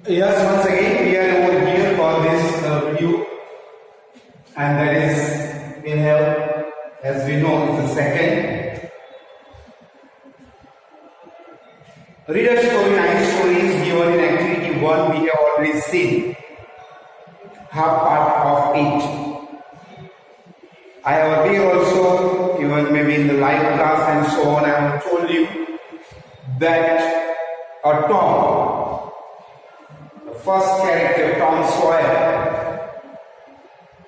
Yes, once again we are over here for this video, and that is we have, as we know, is the second. Read a story. 9 stories given in activity 1. We have already seen half part of it. I have already also, even maybe in the live class and so on, I have told you that a Tom, the first character, Tom Sawyer,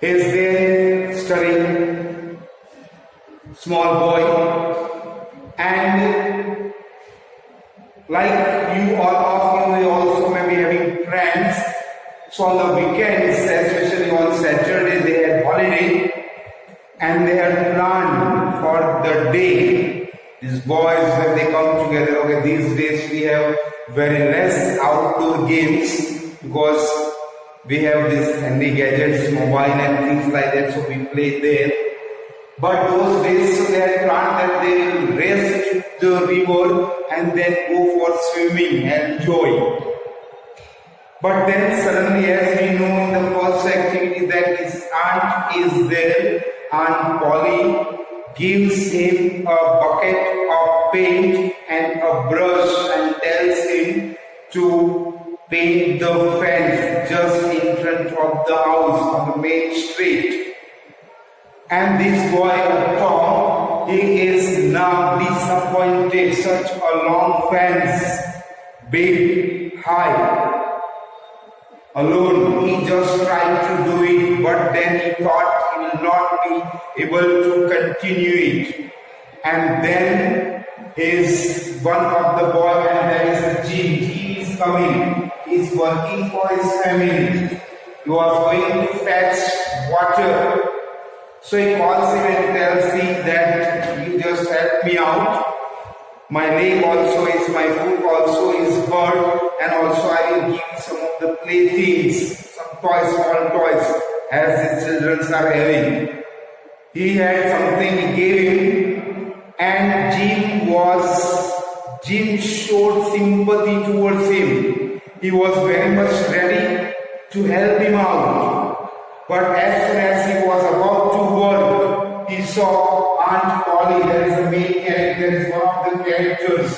is there studying, small boy, and like you, all of you also may be having friends. So on the weekends, especially on Saturday, they had holiday and they had planned for the day. These boys, when they come together, okay, these days we have very less outdoor games because we have these handy gadgets, mobile and things like that, so we play there. But those days, so they had planned that they will race to the river and then go for swimming and enjoy. But then suddenly, as we know in the first activity, that his aunt is there, Aunt Polly gives him a bucket of paint and a brush and tells him to paint the fence just in front of the house on the main street. And this boy, Tom, he is now disappointed. Such a long fence, big, high, alone. He just tried to do it, but then he thought he will not be able to continue it. And then one of the boy, and there is a Jim. He is coming. He is working for his family. He was going to fetch water. So he calls him and tells him that you just help me out. My leg also is, my foot also is hurt, and also I will give you some of the playthings, some toys, small toys, as the children are having. He had something, he gave him, and Jim showed sympathy towards him. He was very much ready to help him out. But as soon as he was about to work, he saw Aunt Polly. There is a main character, is one of the characters.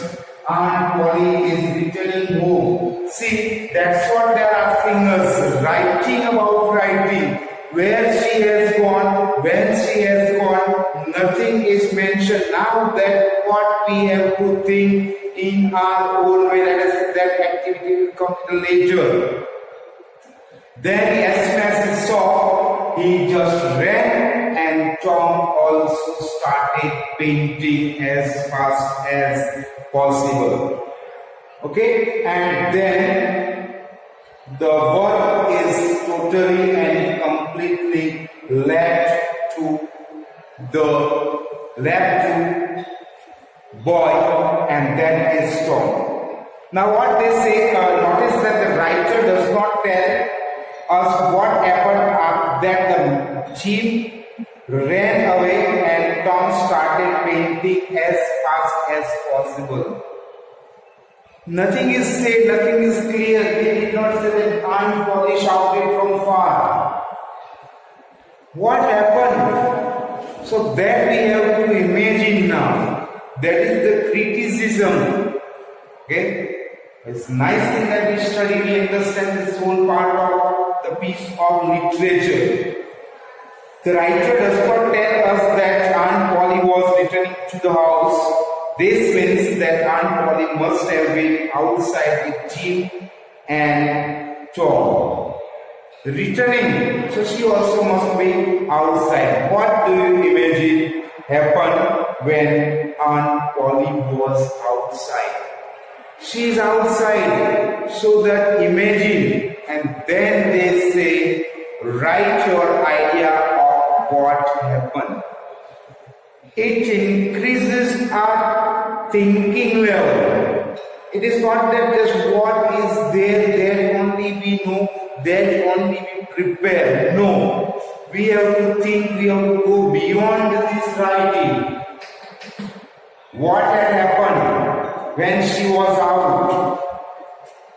Aunt Polly is returning home. See, that's what they are asking us. Writing about writing. Where she has gone, when she has gone, nothing is mentioned. Now that what we have to think in our own way, that activity will come later. Then as soon as he saw, he just ran, and Tom also started painting as fast as possible. Okay, and then the work is totally and completely left to boy, and then is Tom. Now what they say, notice that the writer does not tell us what happened that the Jim ran away and Tom started painting as fast as possible. Nothing is said, nothing is clear. They did not say that Aunt Polly shouted from far. What happened? So that we have to imagine now. That is the criticism. Okay? It's nice thing that we study, we understand this whole part of the piece of literature. The writer does not tell us that Aunt Polly was returning to the house. This means that Aunt Polly must have been outside with Jim and Tom. Returning, so she also must be outside. What do you imagine happened when Aunt Polly was outside? She is outside, so that imagine, and then they say, write your idea of what happened. It increases our thinking level. It is not that just what is there, that only we know, that only we prepare. No, we have to think, we have to go beyond this writing. What had happened? when she was out.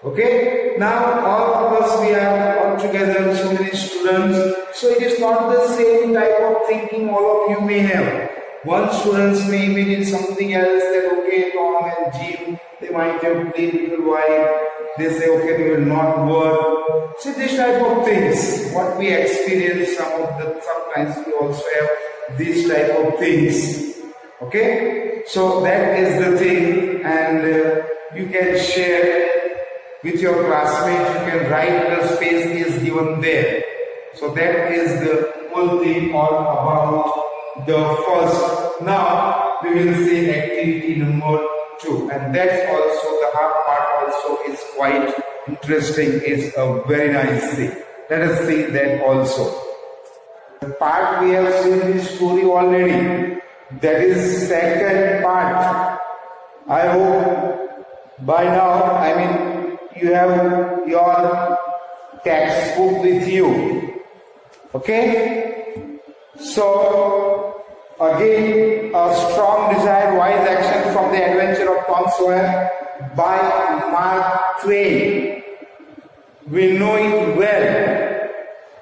Okay, now all of us, we are all together, so many students, so it is not the same type of thinking all of you may have. One students may imagine something else, that okay, Tom and Jim, they might have played little while, they say okay, they will not work. So this type of things, what we experience, sometimes we also have these type of things. Okay, so that is the thing, and you can share with your classmates, you can write, the space is given there. So that is the whole thing all about the first. Now we will see activity number 2, and that's also the hard part also is quite interesting. It's a very nice thing. Let us see that also. The part we have seen this story already. That is second part. I hope by now, you have your textbook with you. Okay? So, again, a strong desire, wise action from the adventure of Tom Sawyer by Mark Twain. We know it well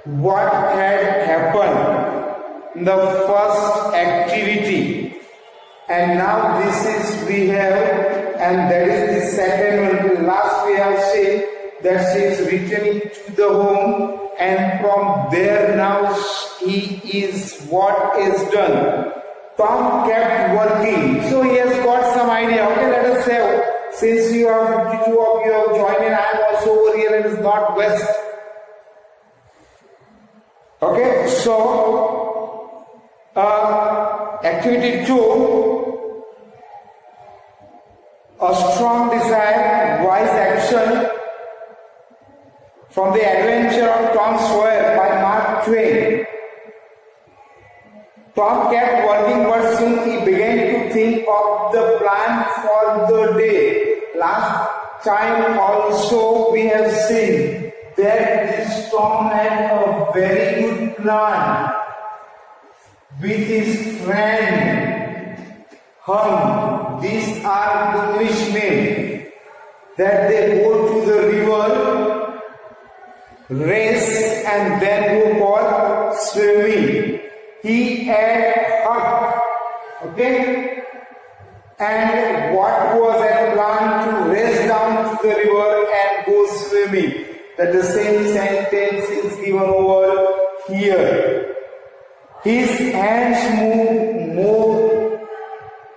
what had happened in the first activity, and now this is we have, and that is the second one. Last we have said that she is returning to the home, and from there now he is what is done. Tom kept working, so he has got some idea. Okay, let us have, since you have, the two of you have joined in, I am also over here, it is northwest. Okay, so activity 2, a strong desire, wise action from the adventure of Tom Sawyer by Mark Twain. Tom kept working, but soon he began to think of the plan for the day. Last time also we have seen that this Tom had a very good plan with his friend Hung. These are English names, that they go to the river, race, and then go for swimming. He had Huck. Okay? And what was a plan to race down to the river and go swimming? That the same sentence is given over here. His hands move more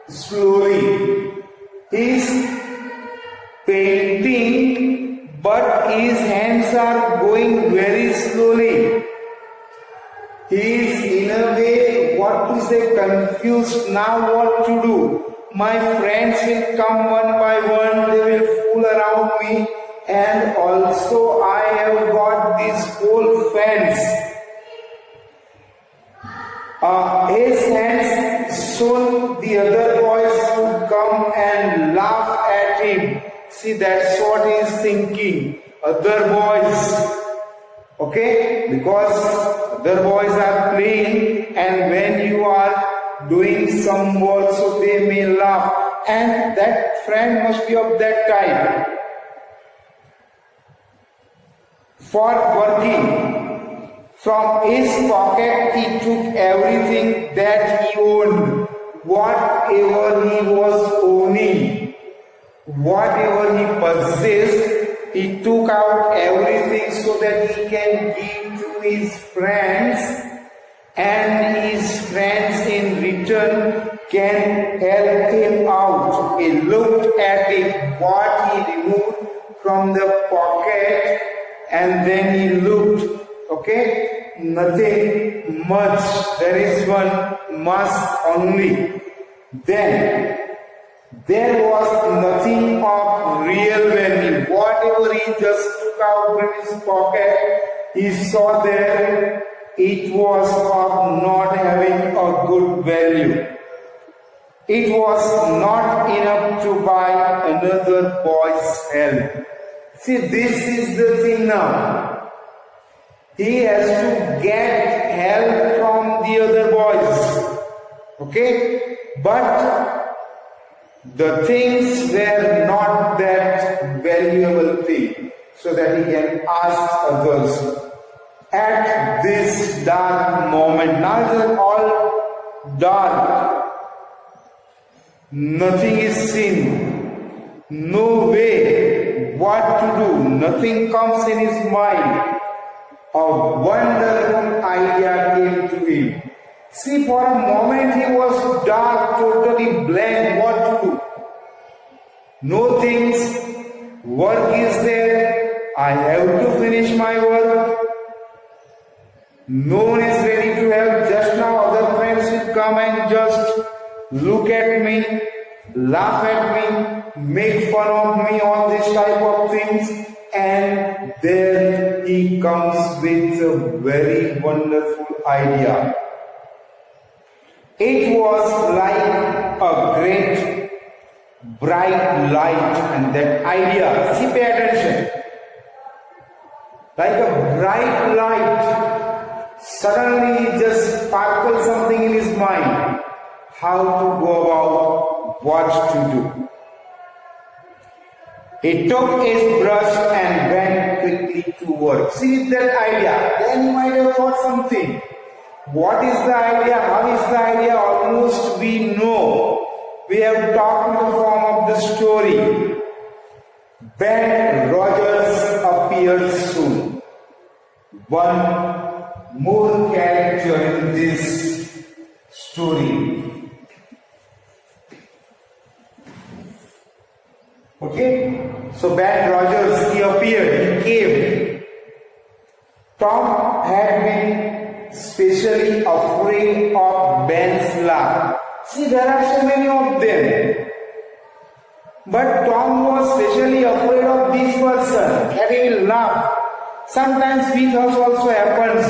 slowly. He's painting, but his hands are going very slowly. He is in a way, what to say, confused now what to do. My friends will come one by one, they will fool around me, and also I have got this whole fence. His hands, soon the other boys would come and laugh at him. See, that's what he is thinking. Other boys. Okay? Because other boys are playing, and when you are doing some work, so they may laugh. And that friend must be of that type. For working, from his pocket he took everything that he owned, whatever he was owning, whatever he possessed, he took out everything so that he can give to his friends, and his friends in return can help him out. He looked at it, what he removed from the pocket, and then he looked, okay, nothing much, there is one mask only. Then there was nothing of real value. Whatever he just took out from his pocket, he saw there it was of not having a good value. It was not enough to buy another boy's help. See, this is the thing now. He has to get help from the other boys. Okay? But The things were not that valuable thing, so that he can ask others at this dark moment. Now it is all dark. Nothing is seen. No way what to do. Nothing comes in his mind. A wonderful idea came to him. See, for a moment he was dark, totally blank, what to do. No things, work is there, I have to finish my work. No one is ready to help. Just now other friends will come and just look at me, laugh at me, make fun of me, all this type of things. And then he comes with a very wonderful idea. It was like a great bright light, and that idea, see, pay attention, like a bright light, suddenly he just sparkled something in his mind, how to go about, what to do. He took his brush and went quickly to work. See that idea, then he might have thought something. What is the idea? How is the idea? Almost we know. We have talked in the form of the story. Ben Rogers appears soon. One more character in this story. Okay? So Ben Rogers, he appeared, he came. Tom had been specially afraid of Ben's laugh. See, there are so many of them. But Tom was specially afraid of this person, having a laugh. Sometimes with us also happens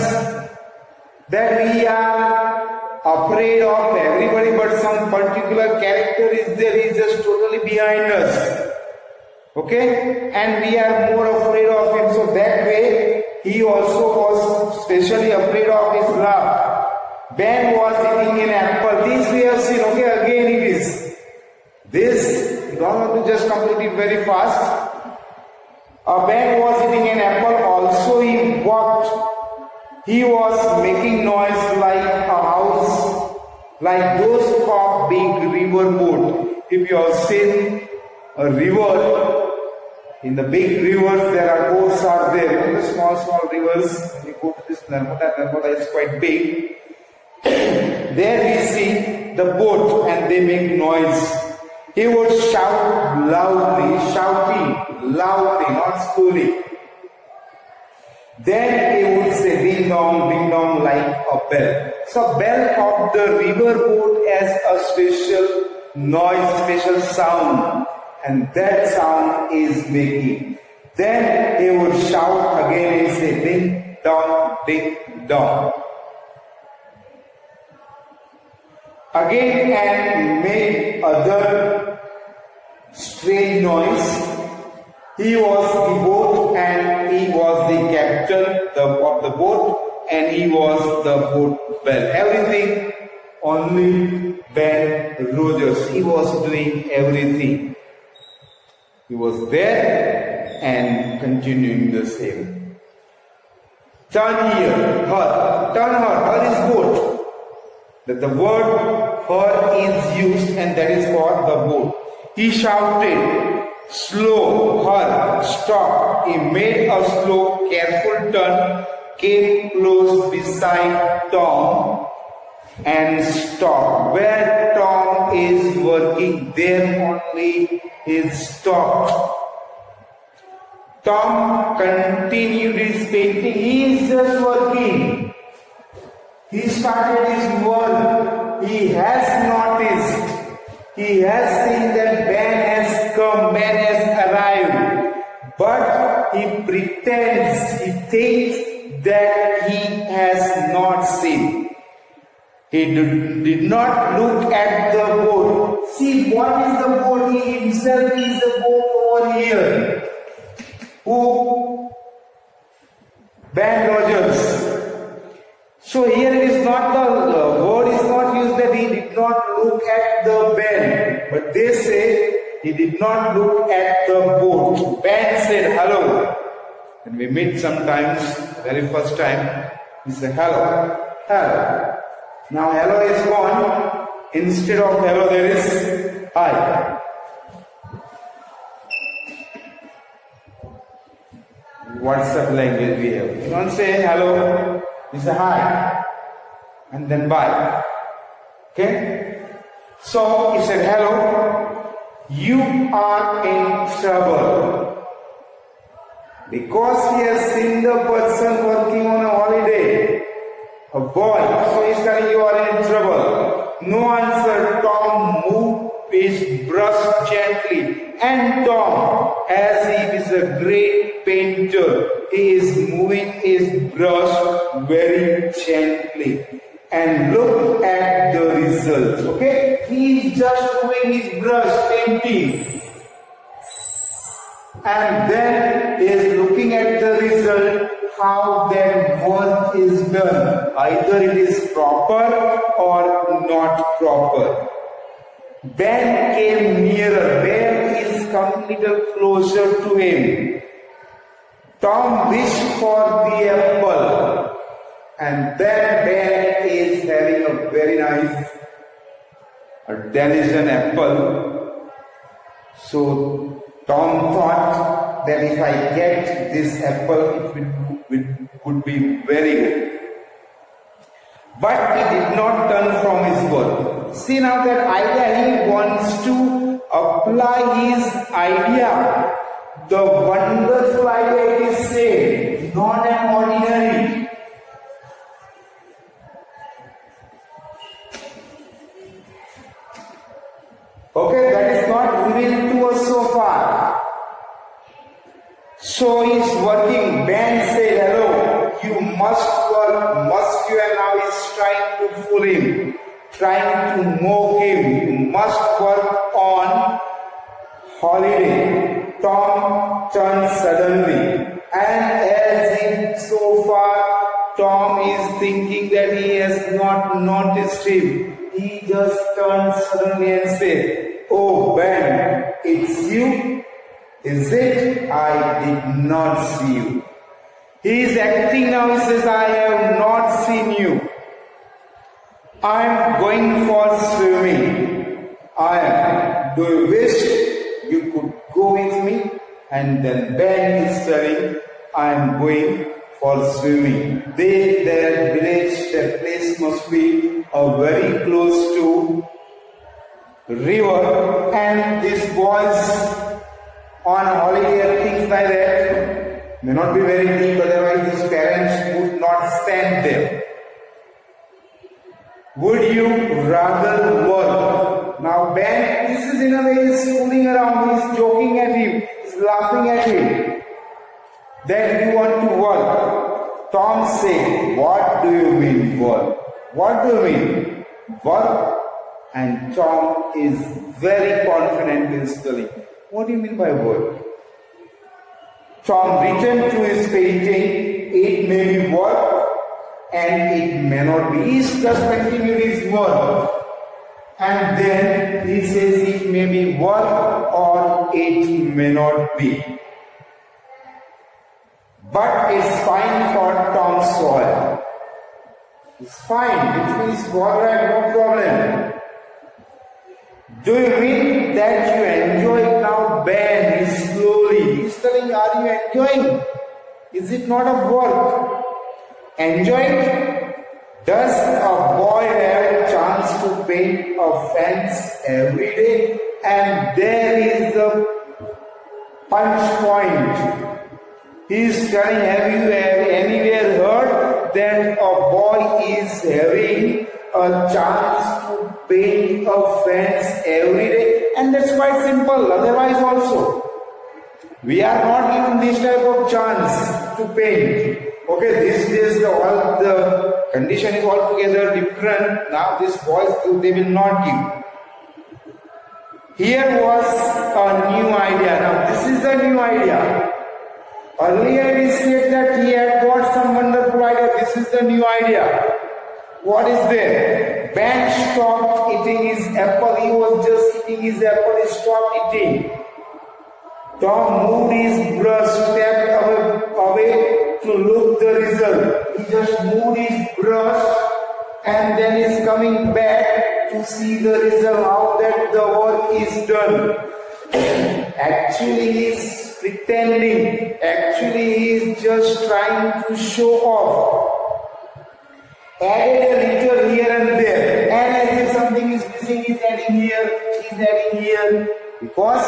that we are afraid of everybody, but some particular character is there, he is just totally behind us. Okay? And we are more afraid of him. So that way, he also was specially afraid of his laugh. Ben was eating an apple. This we have seen. Okay, again it is. This, you don't want to just complete it very fast. Ben was eating an apple. Also he walked. He was making noise like a house, like those of big river boat. If you have seen a river, in the big rivers there are boats are there. In the small rivers, when you go to this Narmada is quite big. There we see the boat and they make noise. He would shout loudly, shouting loudly, not slowly. Then he would say ding dong like a bell. So bell of the river boat has a special noise, special sound, and that sound is making. Then he would shout again and say ding dong. Again and make other strange noise. He was the boat and he was the captain of the boat and he was the boat bell. Everything only Ben Rogers. He was doing everything. He was there and continuing the same. Turn here, her. Turn her is boat. That the word her is used and that is for the boat. He shouted, slow, her, stop. He made a slow, careful turn, came close beside Tom and stopped. Where Tom is working, there only is stopped. Tom continued his painting. He is just working. He started his work. He has noticed. He has seen that Ben has come, Ben has arrived. But he pretends, he thinks that he has not seen. He did not look at the boat. See, what is the boat? He himself is the boat over here. Who? Ben Rogers. So here it is not the word is not used that he did not look at the Ben, but they say not look at the board. Ben said hello. When we meet sometimes, very first time, we say hello, hello. Now hello is gone. Instead of hello there is hi. WhatsApp language we have. You don't say hello, you say hi. And then bye. Okay? So he said hello. You are in trouble. Because he has seen the person working on a holiday, a boy, so he's telling you are in trouble. No answer. Tom moved his brush gently, and Tom, as he is a great painter, he is moving his brush very gently. And look at the result. Okay, he is just moving his brush painting. And then is looking at the result, how that work is done. Either it is proper or not proper. Ben came nearer. Ben is coming little closer to him. Tom wished for the apple. And then Ben is having a very nice delicious apple. So Tom thought that if I get this apple, it would be very good. But he did not turn from his work. See now that idea, he wants to apply his idea. The wonderful idea it is said, not an ordinary. Okay, that is not revealed to us so far. So he is working. Ben said, hello, you must work, must you? And now he is trying to fool him, trying to mock him. You must work on holiday. Tom turned suddenly, and as if so far Tom is thinking that he has not noticed him, he just turned suddenly and said, oh Ben, it's you? Is it? I did not see you. He is acting now. He says, I have not seen you. I am going for swimming. Do you wish you could go with me? And then Ben is telling, I am going for swimming. Their village, their place must be very close to river, and these boys on holiday and things like that may not be very deep, otherwise his parents would not send them. Would you rather work? Now Ben, this is in a way, is fooling around, he is joking at him, he is laughing at him. Then you want to work. Tom said, what do you mean work? What do you mean? Work? And Tom is very confident in telling, what do you mean by work? Tom returned to his painting. It may be work and it may not be. He just continued his work. And then he says it may be work or it may not be. But it's fine for Tom's soil. It's fine, it means alright, no problem. Do you mean that you enjoy it now? Ben is slowly. He's telling, are you enjoying? Is it not a work? Enjoy it? Does a boy have a chance to paint a fence every day? And there is the punch point. He is telling, have you anywhere heard that a boy is having a chance to paint a fence every day? And that's quite simple. Otherwise also, we are not given this type of chance to paint. Okay, these days all the condition is altogether different. Now these boys, they will not give. Here was a new idea. Now this is the new idea. Earlier we said that he had got some wonderful idea. This is the new idea. What is there? Ben stopped eating his apple. He was just eating his apple. He stopped eating. Tom moved his brush, stepped away to look the result. He just moved his brush and then is coming back to see the result, how that the work is done. Actually he is pretending, actually he is just trying to show off. Added a little here and there, and as if something is missing, he's adding here, because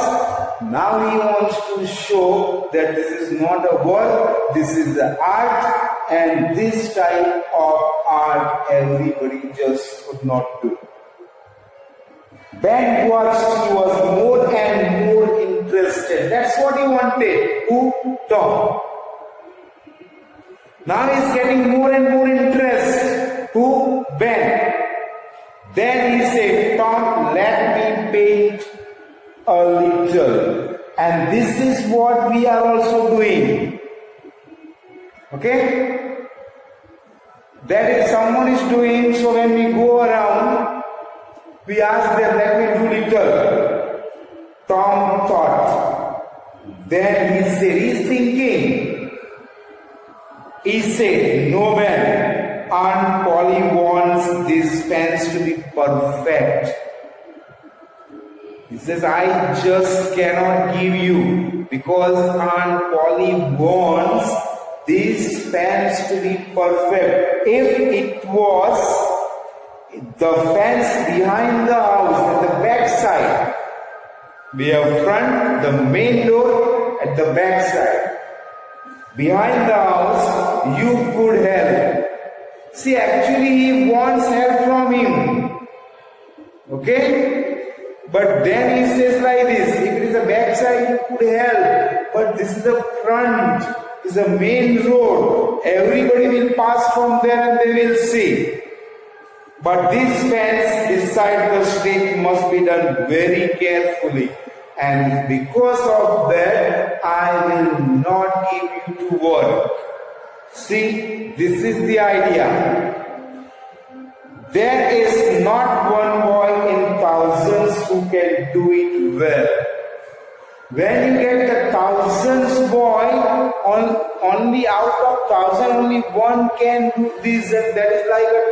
now he wants to show that this is not a work, this is the art, and this type of art everybody just could not do. Ben watched, he was more and more interested. That's what he wanted. Who? Tom. Now he's getting more and more interest. Who? Ben. Then he said, Tom, let me paint a little. And this is what we are also doing. Okay? That if someone is doing, so when we go around, we ask them, let me do little. Tom thought. Then he said, he's thinking. He said, no man, Aunt Polly wants these pens to be perfect. He says, I just cannot give you because Aunt Polly wants these pens to be perfect. If it was the fence behind the house at the back side, we have front, the main door at the back side. Behind the house, you could help. See, actually he wants help from him. Okay? But then he says like this, if it is the back side, you could help. But this is the front, this is the main road. Everybody will pass from there and they will see. But this fence beside the street must be done very carefully. And because of that, I will not give you to work. See, this is the idea. There is not one boy in thousands who can do it well. When you get the thousands boy, only out of thousand, only one can do this, and that is like a